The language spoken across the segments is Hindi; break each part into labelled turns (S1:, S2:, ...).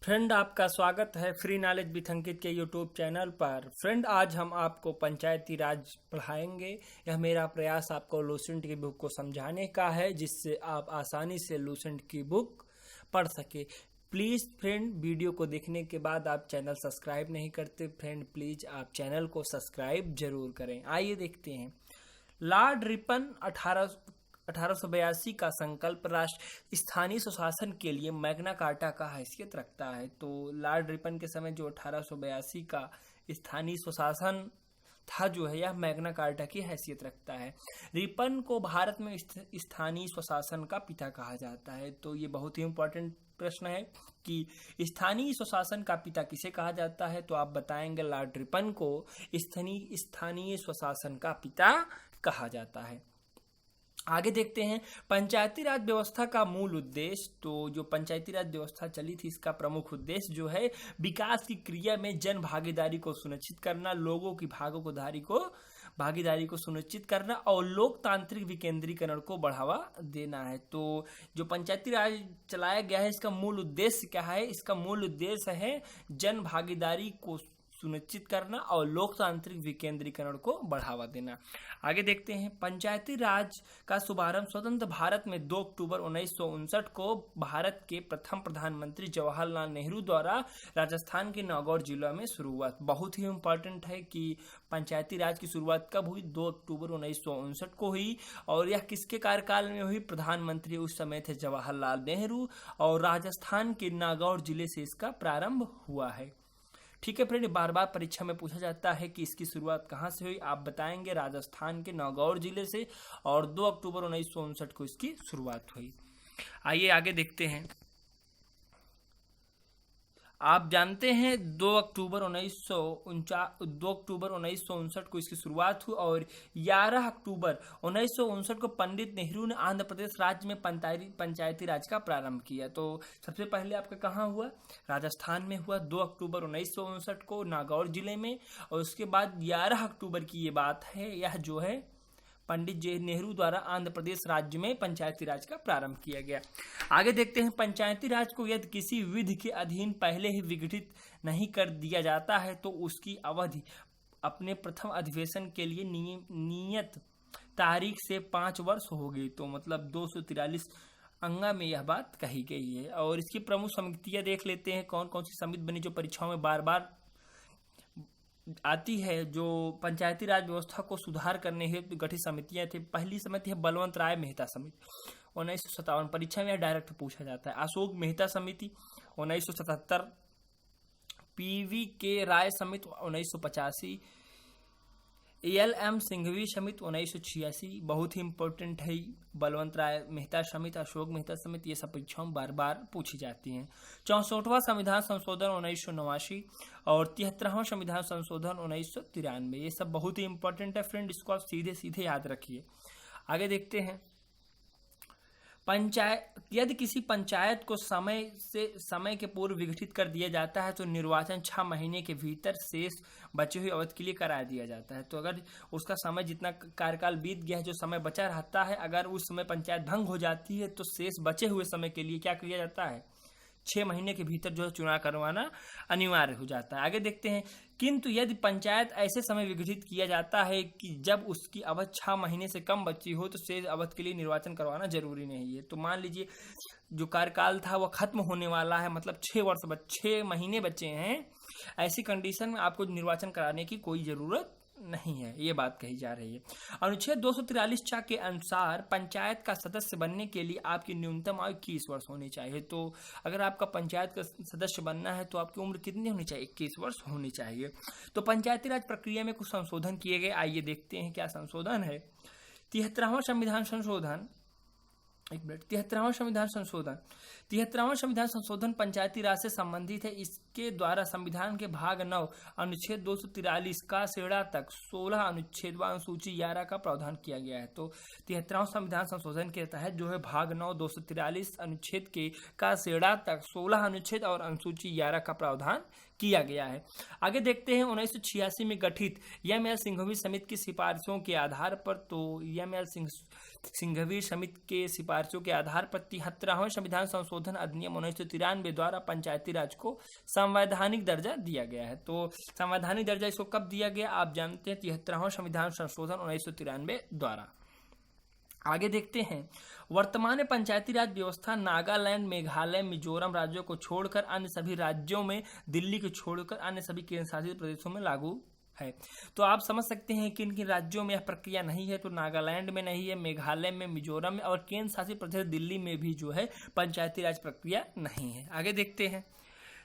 S1: फ्रेंड, आपका स्वागत है फ्री नॉलेज विथ अंकित के यूट्यूब चैनल पर। फ्रेंड, आज हम आपको पंचायती राज पढ़ाएंगे। यह मेरा प्रयास आपको लूसेंट की बुक को समझाने का है, जिससे आप आसानी से लूसेंट की बुक पढ़ सके। प्लीज़ फ्रेंड, वीडियो को देखने के बाद आप चैनल सब्सक्राइब नहीं करते फ्रेंड, प्लीज़ आप चैनल को सब्सक्राइब जरूर करें। आइए देखते हैं। लॉर्ड रिपन 1882 का संकल्प राष्ट्र स्थानीय सुशासन के लिए मैग्ना कार्टा का हैसियत रखता है। तो लॉर्ड रिपन के समय जो 1882 का स्थानीय सुशासन था जो है, यह मैग्ना कार्टा की हैसियत रखता है। रिपन को भारत में स्थानीय स्वशासन का पिता कहा जाता है। तो ये बहुत ही इंपॉर्टेंट प्रश्न है कि स्थानीय स्वशासन का पिता किसे कहा जाता है, तो आप बताएंगे लॉर्ड रिपन को स्थानीय स्वशासन का पिता कहा जाता है। आगे देखते हैं पंचायती राज व्यवस्था का मूल उद्देश्य। तो जो पंचायती राज व्यवस्था चली थी, इसका प्रमुख उद्देश्य जो है विकास की क्रिया में जन भागीदारी को सुनिश्चित करना, लोगों की भागीदारी को सुनिश्चित करना और लोकतांत्रिक विकेंद्रीकरण को बढ़ावा देना है। तो जो पंचायती राज चलाया गया है, इसका मूल उद्देश्य क्या है? इसका मूल उद्देश्य है जन भागीदारी को सुनिश्चित करना और लोकतांत्रिक विकेंद्रीकरण को बढ़ावा देना। आगे देखते हैं पंचायती राज का शुभारंभ स्वतंत्र भारत में 2 अक्टूबर 1959 को भारत के प्रथम प्रधानमंत्री जवाहरलाल नेहरू द्वारा राजस्थान के नागौर जिला में शुरू हुआ। बहुत ही इम्पोर्टेंट है कि पंचायती राज की शुरुआत कब हुई? 2 अक्टूबर 1959 को हुई। और यह किसके कार्यकाल में हुई? प्रधानमंत्री उस समय थे जवाहरलाल नेहरू, और राजस्थान के नागौर जिले से इसका प्रारंभ हुआ है। ठीक है फ्रेंड, बार बार परीक्षा में पूछा जाता है कि इसकी शुरुआत कहाँ से हुई। आप बताएंगे राजस्थान के नागौर जिले से, और 2 अक्टूबर 1959 को इसकी शुरुआत हुई। आइए आगे देखते हैं। आप जानते हैं 2 अक्टूबर 1959 को इसकी शुरुआत हुई, और 11 अक्टूबर 1959 को पंडित नेहरू ने आंध्र प्रदेश राज्य में पंचायती राज का प्रारंभ किया। तो सबसे पहले आपका कहाँ हुआ? राजस्थान में हुआ 2 अक्टूबर 1959 को नागौर जिले में, और उसके बाद 11 अक्टूबर की ये बात है, यह जो है पंडित जे नेहरू द्वारा आंध्र प्रदेश राज्य में पंचायती राज का प्रारंभ किया गया। आगे देखते हैं पंचायती राज को यदि किसी विधि के अधीन पहले ही विघटित नहीं कर दिया जाता है, तो उसकी अवधि अपने प्रथम अधिवेशन के लिए नियत तारीख से 5 वर्ष होगी। तो मतलब 243 अंगा में यह बात कही गई है। और इसकी प्रमुख समितियां देख लेते हैं, कौन कौन सी समिति बनी जो परीक्षाओं में बार बार आती है। जो पंचायती राज व्यवस्था को सुधार करने हेतु गठित समितियां थी। पहली समिति है बलवंत राय मेहता समिति, 1957, परीक्षा में डायरेक्ट पूछा जाता है। अशोक मेहता समिति 1977, पीवी के राय समिति 1985, एल.एम. सिंघवी समिति 1986, बहुत ही इंपॉर्टेंट है। बलवंत राय मेहता समिति, अशोक मेहता समिति, ये सब परीक्षाओं में बार बार पूछी जाती हैं। 64वां संविधान संशोधन 1989 और 73वां संविधान संशोधन 1993, ये सब बहुत ही इंपॉर्टेंट है फ्रेंड, इसको आप सीधे सीधे याद रखिए। आगे देखते हैं यदि किसी पंचायत को समय के पूर्व विघटित कर दिया जाता है, तो निर्वाचन 6 महीने के भीतर शेष बचे हुए अवधि के लिए करा दिया जाता है। तो अगर उसका समय, जितना कार्यकाल बीत गया है, जो समय बचा रहता है, अगर उस समय पंचायत भंग हो जाती है, तो शेष बचे हुए समय के लिए क्या किया जाता है? 6 महीने के भीतर जो है चुनाव करवाना अनिवार्य हो जाता है। आगे देखते हैं किंतु यदि पंचायत ऐसे समय विघटित किया जाता है कि जब उसकी अवधि 6 महीने से कम बची हो, तो शेष अवधि के लिए निर्वाचन करवाना जरूरी नहीं है। तो मान लीजिए जो कार्यकाल था वह खत्म होने वाला है, मतलब 6 महीने बचे हैं, ऐसी कंडीशन में आपको निर्वाचन कराने की कोई जरूरत नहीं है, ये बात कही जा रही है। अनुच्छेद 243 के अनुसार पंचायत का सदस्य बनने के लिए आपकी न्यूनतम आयु 21 वर्ष होनी चाहिए। तो अगर आपका पंचायत का सदस्य बनना है, तो आपकी उम्र कितनी होनी चाहिए? 21 वर्ष होनी चाहिए। तो पंचायती राज प्रक्रिया में कुछ संशोधन किए गए, आइए देखते हैं क्या संशोधन है। 73वां संविधान संशोधन 73वां संविधान संशोधन पंचायती राज से संबंधित है। इसके द्वारा संविधान के भाग 9 अनुच्छेद 243 का सेड़ा तक 16 अनुच्छेद व अनुसूची 11 का प्रावधान किया गया है। तो 73वां संविधान संशोधन के तहत जो है भाग 9 243 अनुच्छेद के का सेड़ा तक 16 अनुच्छेद और अनुसूची 11 का प्रावधान किया गया है। आगे देखते हैं 1986 में गठित एम.एल. सिंघवी समिति की सिफारिशों के आधार पर। तो एम.एल. सिंघवी समिति के सिफारिश सिफारिशों के आधार पर 73वें संविधान संशोधन अधिनियम 1993 द्वारा पंचायती राज को संवैधानिक दर्जा दिया गया है। तो संवैधानिक दर्जा इसको कब दिया गया आप जानते हैं, 73वां संविधान संशोधन 1993 द्वारा। आगे देखते हैं, वर्तमान में पंचायती राज व्यवस्था नागालैंड, मेघालय, मिजोरम राज्यों को छोड़कर अन्य सभी राज्यों में, दिल्ली को छोड़कर अन्य सभी केंद्र शासित प्रदेशों में लागू है। तो आप समझ सकते हैं कि किन किन राज्यों में यह प्रक्रिया नहीं है। तो नागालैंड में नहीं है, मेघालय में, मिजोरम में और केंद्र शासित प्रदेश दिल्ली में भी जो है पंचायती राज प्रक्रिया नहीं है। आगे देखते हैं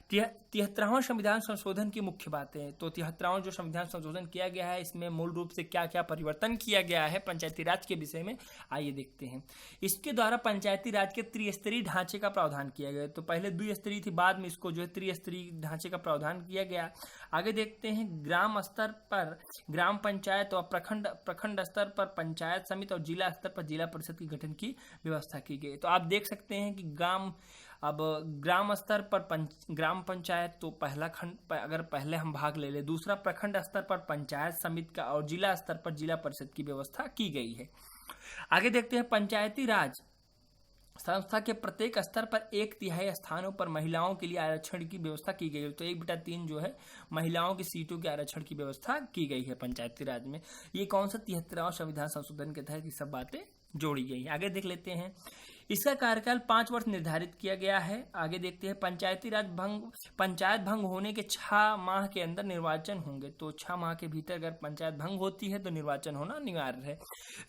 S1: 73वां संविधान संशोधन की मुख्य बातें। तो 73वां जो संविधान संशोधन किया गया है, इसमें मूल रूप से क्या क्या परिवर्तन किया गया है पंचायती राज के विषय में, आइए देखते हैं। इसके द्वारा पंचायती राज के त्रिस्तरीय ढांचे का प्रावधान किया गया। तो पहले द्विस्तरीय थी, बाद में इसको जो है त्रिस्तरीय ढांचे का प्रावधान किया गया। आगे देखते हैं, ग्राम स्तर पर ग्राम पंचायत और प्रखंड स्तर पर पंचायत समिति और जिला स्तर पर जिला परिषद के गठन की व्यवस्था की गई। तो आप देख सकते हैं कि ग्राम स्तर पर ग्राम पंचायत, तो पहला खंड अगर पहले हम भाग ले ले, दूसरा प्रखंड स्तर पर पंचायत समिति का और जिला स्तर पर जिला परिषद की व्यवस्था की गई है। आगे देखते हैं, पंचायती राज संस्था के प्रत्येक स्तर पर 1/3 स्थानों पर महिलाओं के लिए आरक्षण की व्यवस्था की गई है। तो 1/3 जो है महिलाओं की सीटों के आरक्षण की व्यवस्था की गई है पंचायती राज में। ये कौन सा 73वां संविधान संशोधन के तहत ये सब बातें जोड़ी गई। आगे देख लेते हैं, इसका कार्यकाल 5 वर्ष निर्धारित किया गया है। आगे देखते हैं, पंचायत भंग होने के 6 माह के अंदर निर्वाचन होंगे। तो 6 माह के भीतर अगर पंचायत भंग होती है तो निर्वाचन होना अनिवार्य है।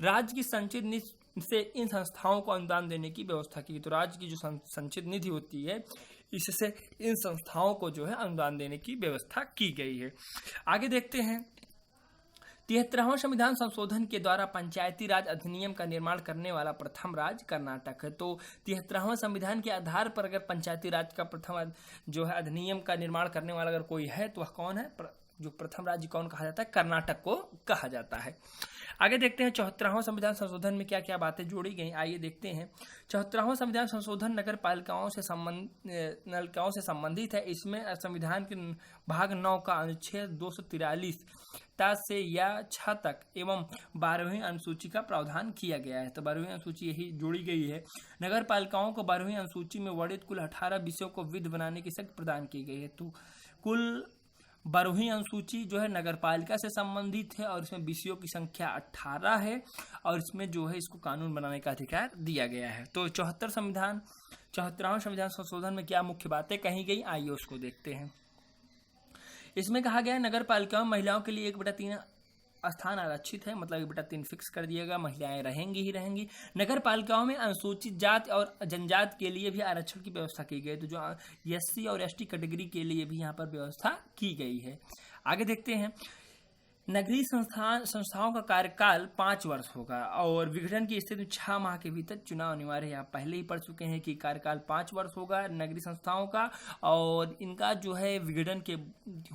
S1: राज्य की संचित निधि से इन संस्थाओं को अनुदान देने की व्यवस्था की। तो राज्य की जो संचित निधि होती है, इससे इन संस्थाओं को जो है अनुदान देने की व्यवस्था की गई है। आगे देखते हैं, 73वां संविधान संशोधन के द्वारा पंचायती राज अधिनियम का निर्माण करने वाला प्रथम राज्य कर्नाटक है। तो 73वां संविधान के आधार पर अगर पंचायती राज का प्रथम जो है अधिनियम का निर्माण करने वाला अगर कोई है तो वह कौन है, जो प्रथम राज्य कौन कहा जाता है, कर्नाटक को कहा जाता है। आगे देखते हैं, 74वां संविधान संशोधन में क्या क्या बातें जोड़ी गई, आइए देखते हैं। 74वां संविधान संशोधन नगर पालिकाओं से संबंधित है। इसमें संविधान के भाग 9 का अनुच्छेद 243 से या 6 तक एवं 12वीं अनुसूची का प्रावधान किया गया है। तो 12वीं अनुसूची यही जोड़ी गई है। नगर पालिकाओं को 12वीं अनुसूची में वर्णित कुल 18 विषयों को विधि बनाने की शक्ति प्रदान की गई है। तो कुल 12वीं अनुसूची जो है नगर पालिका से संबंधित है और इसमें विषयों की संख्या 18 है और इसमें जो है इसको कानून बनाने का अधिकार दिया गया है। तो 74वां संविधान संशोधन में क्या मुख्य बातें कही गई, आइए उसको देखते हैं। इसमें कहा गया है, नगर पालिकाओं में महिलाओं के लिए 1/3 स्थान आरक्षित है, मतलब 1/3 फिक्स कर दिएगा, महिलाएं रहेंगी ही रहेंगी। नगर पालिकाओं में अनुसूचित जाति और जनजाति के लिए भी आरक्षण की व्यवस्था की गई। तो जो SC और ST कैटेगरी के लिए भी यहाँ पर व्यवस्था की गई है। आगे देखते हैं, नगरीय संस्थाओं का कार्यकाल 5 वर्ष होगा और विघटन की स्थिति में 6 माह के भीतर चुनाव अनिवार्य है। आप पहले ही पढ़ चुके हैं कि कार्यकाल 5 वर्ष होगा नगरीय संस्थाओं का और इनका जो है विघटन के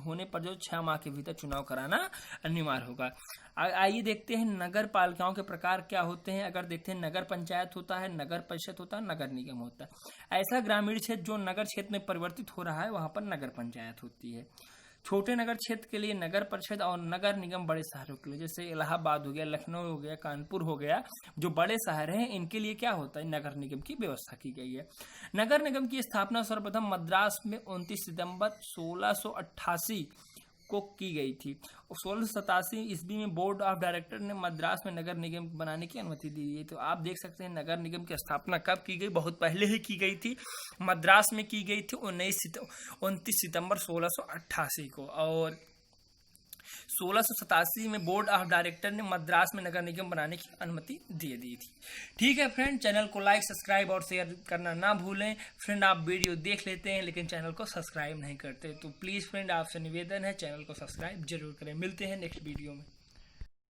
S1: होने पर जो 6 माह के भीतर चुनाव कराना अनिवार्य होगा। आइए देखते हैं नगर पालिकाओं के प्रकार क्या होते हैं। अगर देखते हैं, नगर पंचायत होता है, नगर परिषद होता है, नगर निगम होता है। ऐसा ग्रामीण क्षेत्र जो नगर क्षेत्र में परिवर्तित हो रहा है वहां पर नगर पंचायत होती है। छोटे नगर क्षेत्र के लिए नगर परिषद और नगर निगम बड़े शहरों के लिए, जैसे इलाहाबाद हो गया, लखनऊ हो गया, कानपुर हो गया, जो बड़े शहर हैं इनके लिए क्या होता है, नगर निगम की व्यवस्था की गई है। नगर निगम की स्थापना सर्वप्रथम मद्रास में 29 सितंबर 1688 को की गई थी। 1687 ईस्वी में बोर्ड ऑफ डायरेक्टर ने मद्रास में नगर निगम बनाने की अनुमति दी है। तो आप देख सकते हैं नगर निगम की स्थापना कब की गई, बहुत पहले ही की गई थी, मद्रास में की गई थी 29 सितंबर 1688 को और 1687 में बोर्ड ऑफ डायरेक्टर ने मद्रास में नगर निगम बनाने की अनुमति दे दी थी। ठीक है फ्रेंड, चैनल को लाइक, सब्सक्राइब और शेयर करना ना भूलें। फ्रेंड, आप वीडियो देख लेते हैं लेकिन चैनल को सब्सक्राइब नहीं करते, तो प्लीज़ फ्रेंड आपसे निवेदन है चैनल को सब्सक्राइब जरूर करें। मिलते हैं नेक्स्ट वीडियो में।